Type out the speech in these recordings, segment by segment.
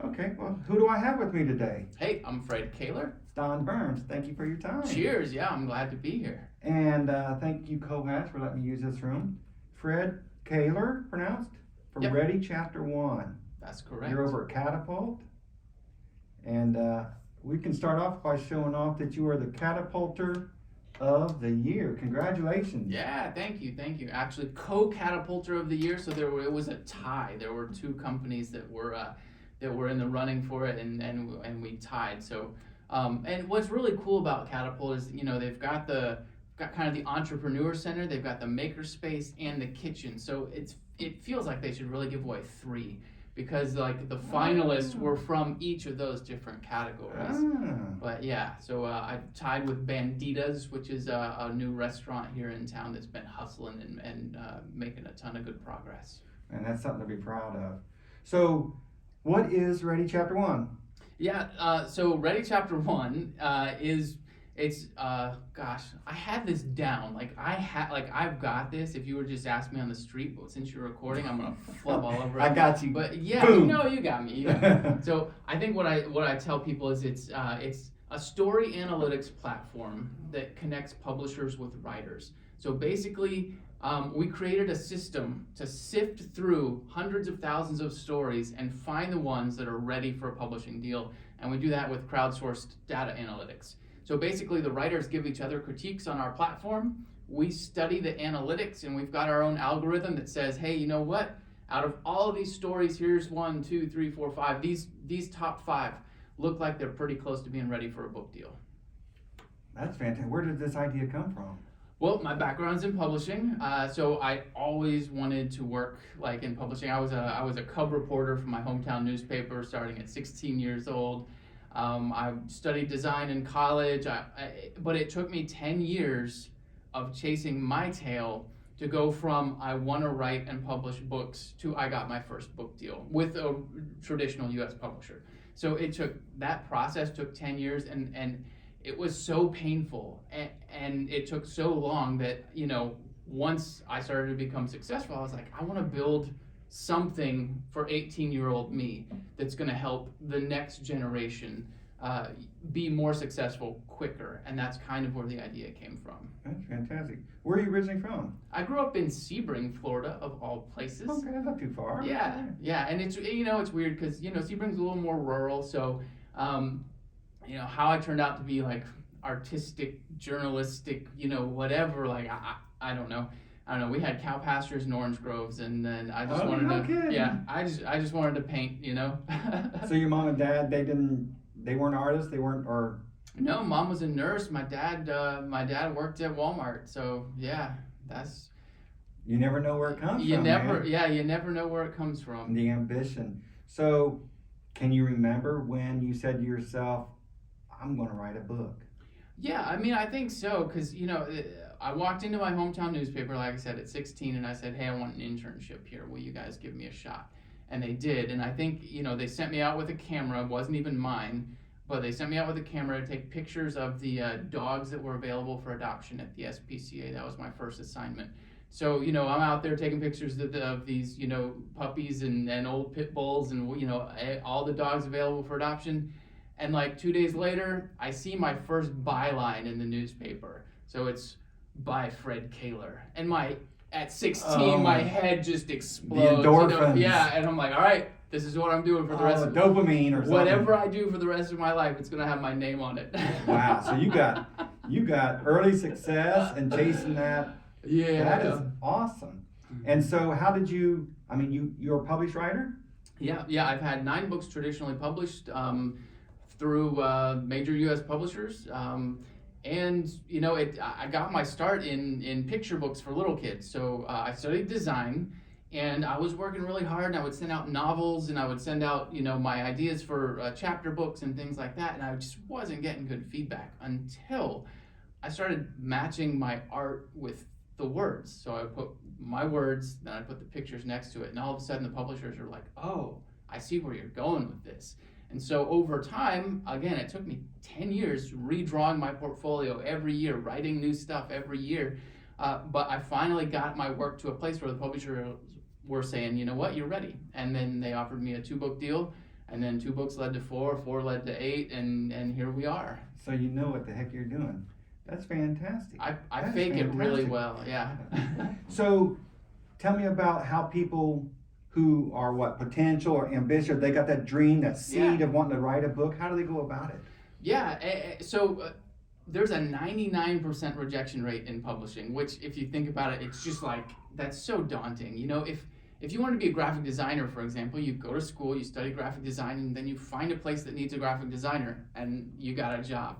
Okay, well, who do I have with me today? Hey, I'm Fred Koehler. It's Don Burns. Thank you for your time. Cheers. Yeah, I'm glad to be here. And thank you, Koehler, for letting me use this room. Fred Koehler, pronounced, from Yep. Ready Chapter 1. That's correct. You're over at Catapult. And we can start off by showing off that you are the Catapulter of the Year. Congratulations. Yeah, thank you. Actually, co-catapulter of the year. So it was a tie. There were two companies that were in the running for it, and we tied. So, and what's really cool about Catapult is they've got kind of the entrepreneur center. They've got the maker space and the kitchen. So it feels like they should really give away 3. Because like the finalists were from each of those different categories. But yeah, so I tied with Banditas, which is a new restaurant here in town that's been hustling and making a ton of good progress. And that's something to be proud of. So, what is Ready Chapter 1? Yeah, so Ready Chapter 1 gosh, I had this down. I've got this. If you were just ask me on the street, but since you're recording, I'm gonna flub all over it. I got you. But yeah, Boom. you got me. So I think what I tell people is it's a story analytics platform that connects publishers with writers. So basically, we created a system to sift through hundreds of thousands of stories and find the ones that are ready for a publishing deal. And we do that with crowdsourced data analytics. So basically, the writers give each other critiques on our platform. We study the analytics, and we've got our own algorithm that says, hey, you know what? Out of all of these stories, here's 1, 2, 3, 4, 5. These top 5 look like they're pretty close to being ready for a book deal. That's fantastic. Where did this idea come from? Well, my background's in publishing, so I always wanted to work like in publishing. I was a cub reporter for my hometown newspaper, starting at 16 years old. I studied design in college, but it took me 10 years of chasing my tail to go from I want to write and publish books to I got my first book deal with a traditional U.S. publisher. So that process took 10 years, and it was so painful, and it took so long that, once I started to become successful, I was like, I want to build something for 18-year-old me that's going to help the next generation be more successful quicker, and that's kind of where the idea came from. That's fantastic. Where are you originally from? I grew up in Sebring, Florida, of all places. Okay, that's not too far. Yeah, and it's it's weird because Sebring's a little more rural, so how I turned out to be like artistic, journalistic, whatever. Like I don't know. We had cow pastures and orange groves, and then I just I just wanted to paint, So your mom and dad, they weren't artists, or? No, mom was a nurse. My dad worked at Walmart. So yeah, that's. You never know where it comes from. You never know where it comes from. The ambition. So, can you remember when you said to yourself, "I'm going to write a book"? Yeah, I think so, because I walked into my hometown newspaper, like I said, at 16, and I said, hey, I want an internship here. Will you guys give me a shot? And they did, and I think, they sent me out with a camera. It wasn't even mine, but they sent me out with a camera to take pictures of the dogs that were available for adoption at the SPCA. That was my first assignment. So, I'm out there taking pictures of these, puppies and old pit bulls and, all the dogs available for adoption. And like 2 days later, I see my first byline in the newspaper. So it's by Fred Koehler. And at 16, my head just explodes. The endorphins. And I'm like, all right, this is what I'm doing for the rest of dopamine or something. Whatever I do for the rest of my life, it's gonna have my name on it. Wow. So you got early success and chasing that. Yeah. That is awesome. And so how did you're a published writer? Yeah. I've had 9 books traditionally published through major U.S. publishers. I got my start in picture books for little kids. So I studied design, and I was working really hard, and I would send out novels, and I would send out, my ideas for chapter books and things like that, and I just wasn't getting good feedback until I started matching my art with the words. So I put my words, then I put the pictures next to it, and all of a sudden the publishers are like, oh, I see where you're going with this. And so over time, again, it took me 10 years redrawing my portfolio every year, writing new stuff every year. But I finally got my work to a place where the publisher were saying, you know what, you're ready. And then they offered me a 2-book deal. and then 2 books led to 4, 4 led to 8, and here we are. So you know what the heck you're doing. That's fantastic. I That is fake it really fantastic. well, yeah. So tell me about how people who are potential or ambitious, they got that dream, that seed of wanting to write a book. How do they go about it? Yeah, so there's a 99% rejection rate in publishing, which if you think about it, it's just like, that's so daunting. You know, if you want to be a graphic designer, for example, you go to school, you study graphic design, and then you find a place that needs a graphic designer, and you got a job.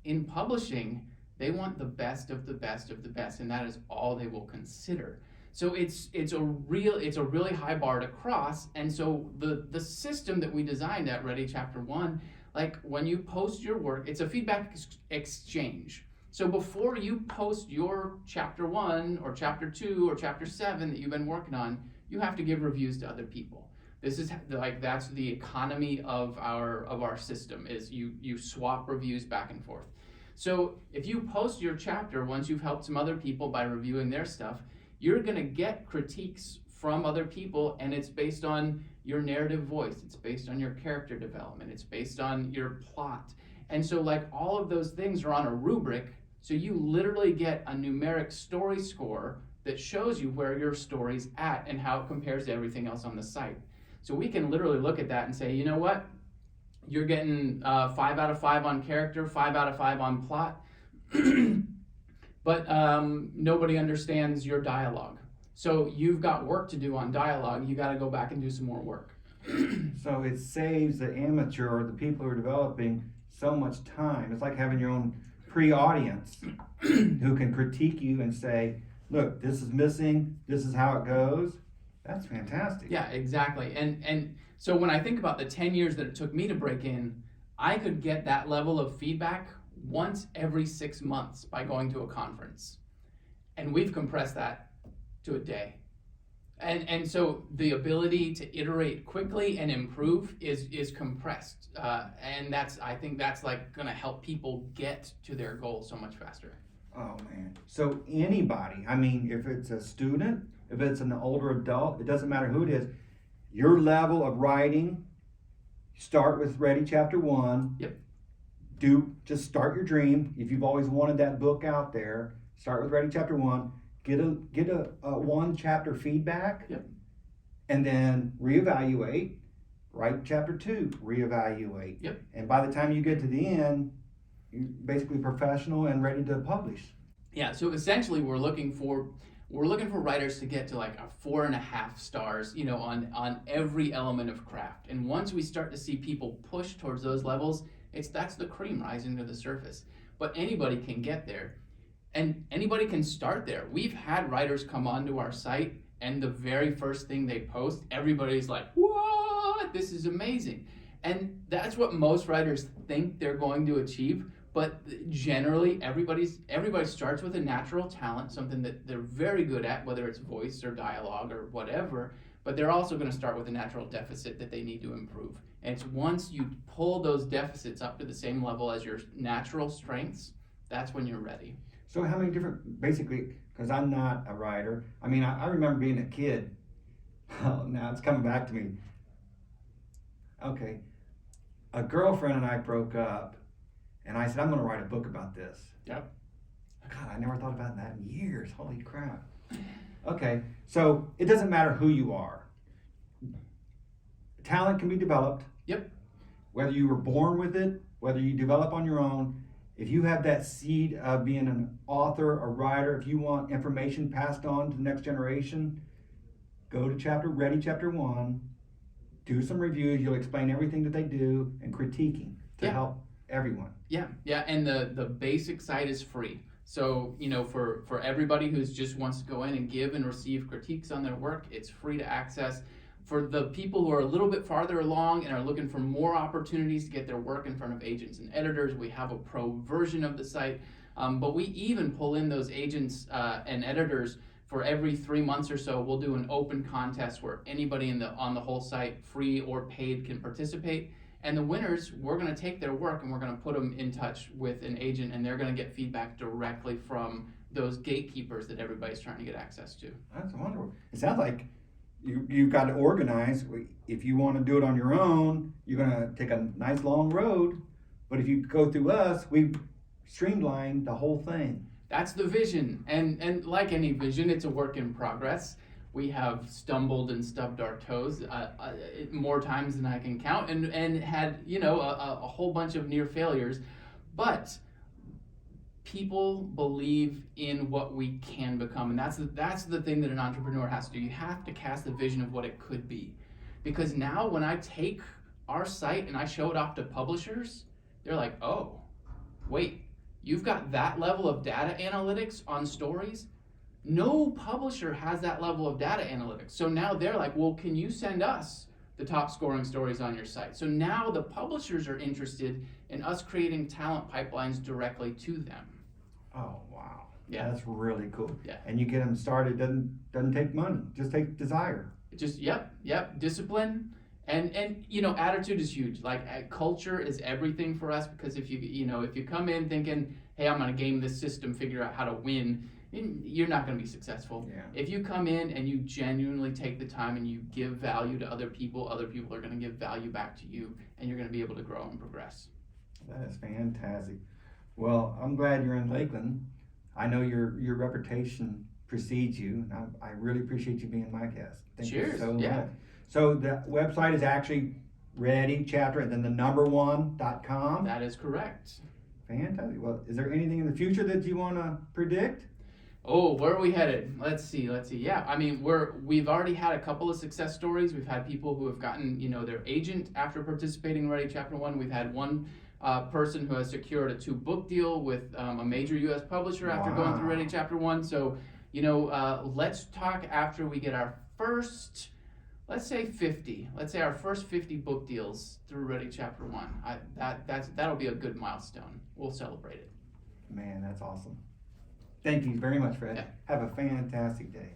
In publishing, they want the best of the best of the best, and that is all they will consider. So it's a really high bar to cross, and so the system that we designed at Ready Chapter 1, like when you post your work, it's a feedback exchange. So before you post your Chapter 1 or Chapter 2 or Chapter 7 that you've been working on, you have to give reviews to other people. This is like, that's the economy of our system, is you swap reviews back and forth. So if you post your chapter, once you've helped some other people by reviewing their stuff, you're gonna get critiques from other people, and it's based on your narrative voice, it's based on your character development, it's based on your plot. And so like all of those things are on a rubric, so you literally get a numeric story score that shows you where your story's at and how it compares to everything else on the site. So we can literally look at that and say, you know what? You're getting 5 out of 5 on character, 5 out of 5 on plot, but nobody understands your dialogue. So you've got work to do on dialogue. You got to go back and do some more work. So it saves the amateur or the people who are developing so much time. It's like having your own pre-audience who can critique you and say, look, this is missing, this is how it goes. That's fantastic. Yeah, exactly. And so when I think about the 10 years that it took me to break in, I could get that level of feedback once every 6 months by going to a conference. And we've compressed that to a day. And so the ability to iterate quickly and improve is compressed. And I think that's like gonna help people get to their goal so much faster. Oh man. So anybody, I mean, if it's a student, if it's an older adult, it doesn't matter who it is, your level of writing, start with Ready Chapter 1. Yep. Just start your dream. If you've always wanted that book out there, start with Ready Chapter 1. Get a 1 chapter feedback. Yep. And then reevaluate. Write Chapter 2, reevaluate. Yep. And by the time you get to the end, you're basically professional and ready to publish. Yeah, so essentially we're looking for writers to get to like a 4.5 stars, you know, on every element of craft. And once we start to see people push towards those levels, that's the cream rising to the surface. But anybody can get there, and anybody can start there. We've had writers come onto our site, and the very first thing they post, everybody's like, "What? This is amazing!" And that's what most writers think they're going to achieve. But generally, everybody starts with a natural talent, something that they're very good at, whether it's voice or dialogue or whatever, but they're also going to start with a natural deficit that they need to improve. And it's once you pull those deficits up to the same level as your natural strengths, that's when you're ready. So how many different, basically, because I'm not a writer, I mean, I remember being a kid. Oh, now it's coming back to me. Okay, a girlfriend and I broke up, and I said, I'm going to write a book about this. Yep. God, I never thought about that in years. Holy crap. Okay, so it doesn't matter who you are. Talent can be developed. Yep. Whether you were born with it, whether you develop on your own, if you have that seed of being an author, a writer, if you want information passed on to the next generation, go to Ready Chapter 1, do some reviews, you'll explain everything that they do, and critiquing to help everyone. Yeah, and the basic site is free. So, you know, for everybody who just wants to go in and give and receive critiques on their work, it's free to access. For the people who are a little bit farther along and are looking for more opportunities to get their work in front of agents and editors, we have a pro version of the site. But we even pull in those agents and editors. For every 3 months or so, we'll do an open contest where anybody on the whole site, free or paid, can participate. And the winners, we're going to take their work and we're going to put them in touch with an agent, and they're going to get feedback directly from those gatekeepers that everybody's trying to get access to. That's wonderful. It sounds like you've got to organize. If you want to do it on your own, you're going to take a nice long road. But if you go through us, we've streamlined the whole thing. That's the vision, and like any vision, it's a work in progress. We have stumbled and stubbed our toes more times than I can count, and had a whole bunch of near failures, but people believe in what we can become, and that's the thing that an entrepreneur has to do. You have to cast the vision of what it could be, because now when I take our site and I show it off to publishers, they're like, oh, wait, you've got that level of data analytics on stories? No publisher has that level of data analytics. So now they're like, well, can you send us the top scoring stories on your site? So now the publishers are interested in us creating talent pipelines directly to them. Oh, wow. Yeah. That's really cool. Yeah. And you get them started, doesn't take money, just take desire. Just, yep, discipline. And attitude is huge. Like culture is everything for us, because if you come in thinking, hey, I'm gonna game this system, figure out how to win, you're not gonna be successful. Yeah. If you come in and you genuinely take the time and you give value to other people are gonna give value back to you, and you're gonna be able to grow and progress. That is fantastic. Well, I'm glad you're in Lakeland. I know your reputation precedes you. And I really appreciate you being my guest. Thank you Cheers. so Yeah. much. So the website is actually Ready Chapter and then the number 1.com. That is correct. Fantastic. Well, is there anything in the future that you want to predict? Oh, where are we headed? Let's see. Yeah, I mean, we've already had a couple of success stories. We've had people who have gotten, their agent after participating in Ready Chapter 1. We've had one person who has secured a 2-book deal with a major U.S. publisher after going through Ready Chapter 1. So, let's talk after we get our first, let's say 50. Let's say our first 50 book deals through Ready Chapter 1. That'll be a good milestone. We'll celebrate it. Man, that's awesome. Thank you very much, Fred. Yeah. Have a fantastic day.